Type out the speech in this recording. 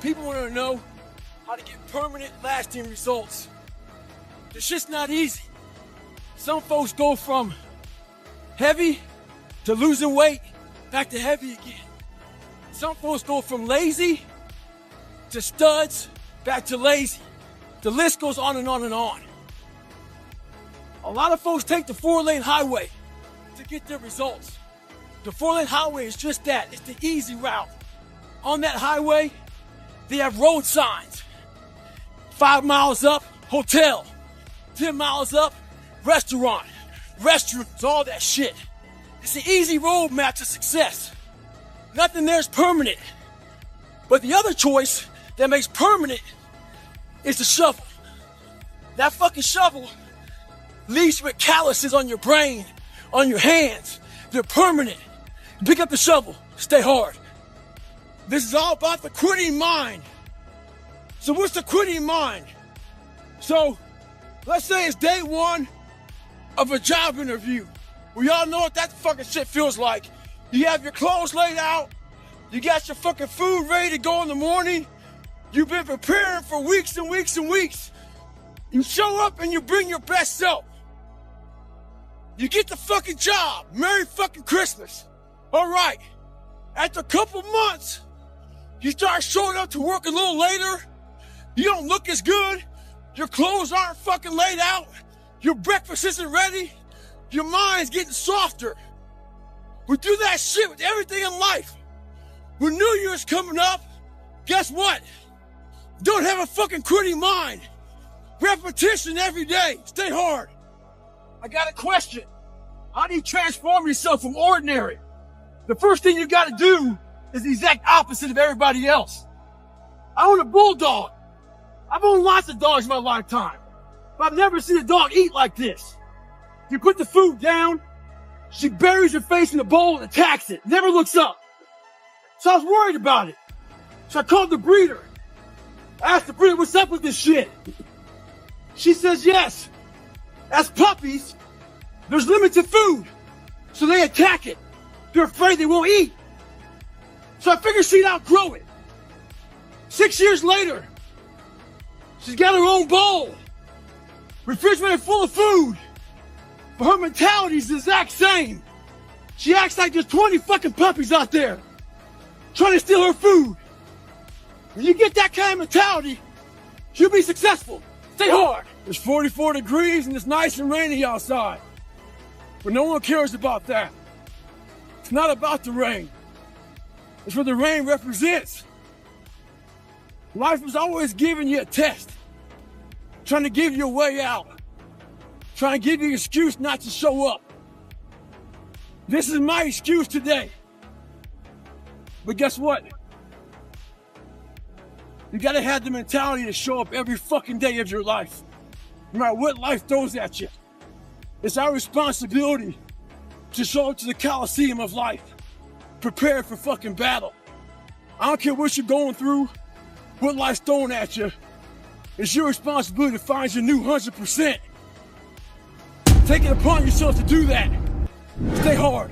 People want to know how to get permanent, lasting results. This shit's not easy. Some folks go from heavy to losing weight, back to heavy again. Some folks go from lazy to studs, back to lazy. The list goes on and on and on. A lot of folks take the 4-lane highway to get their results. The 4-lane highway is just that. It's the easy route. On that highway, they have road signs. 5 miles up, hotel. 10 miles up, restaurant. Restrooms, all that shit. It's an easy roadmap to success. Nothing there is permanent. But the other choice that makes permanent is the shovel. That fucking shovel leaves you with calluses on your brain, on your hands. They're permanent. Pick up the shovel, stay hard. This is all about the quitting mind. So what's the quitting mind? So let's say it's day one of a job interview. We all know what that fucking shit feels like. You have your clothes laid out. You got your fucking food ready to go in the morning. You've been preparing for weeks and weeks and weeks. You show up and you bring your best self. You get the fucking job. Merry fucking Christmas. All right. After a couple months, you start showing up to work a little later. You don't look as good. Your clothes aren't fucking laid out. Your breakfast isn't ready. Your mind's getting softer. We do that shit with everything in life. When New Year's coming up, guess what? Don't have a fucking quitting mind. Repetition every day. Stay hard. I got a question. How do you transform yourself from ordinary? The first thing you got to do is the exact opposite of everybody else. I own a bulldog. I've owned lots of dogs in my lifetime, but I've never seen a dog eat like this. You put the food down, she buries her face in the bowl and attacks it, never looks up. So I was worried about it. So I called the breeder. I asked the breeder, what's up with this shit? She says, yes, as puppies, there's limited food, so they attack it. They're afraid they won't eat. So I figured she'd outgrow it. 6 years later, she's got her own bowl, refrigerator full of food. But her mentality is the exact same. She acts like there's 20 fucking puppies out there trying to steal her food. When you get that kind of mentality, you'll be successful. Stay hard. It's 44 degrees and it's nice and rainy outside. But no one cares about that. It's not about the rain. It's what the rain represents. Life is always giving you a test, trying to give you a way out, trying to give you an excuse not to show up. This is my excuse today. But guess what? You gotta have the mentality to show up every fucking day of your life, no matter what life throws at you. It's our responsibility to show up to the Coliseum of life, prepared for fucking battle. I don't care what you're going through, what life's throwing at you. It's your responsibility to find your new 100%. Take it upon yourself to do that. Stay hard.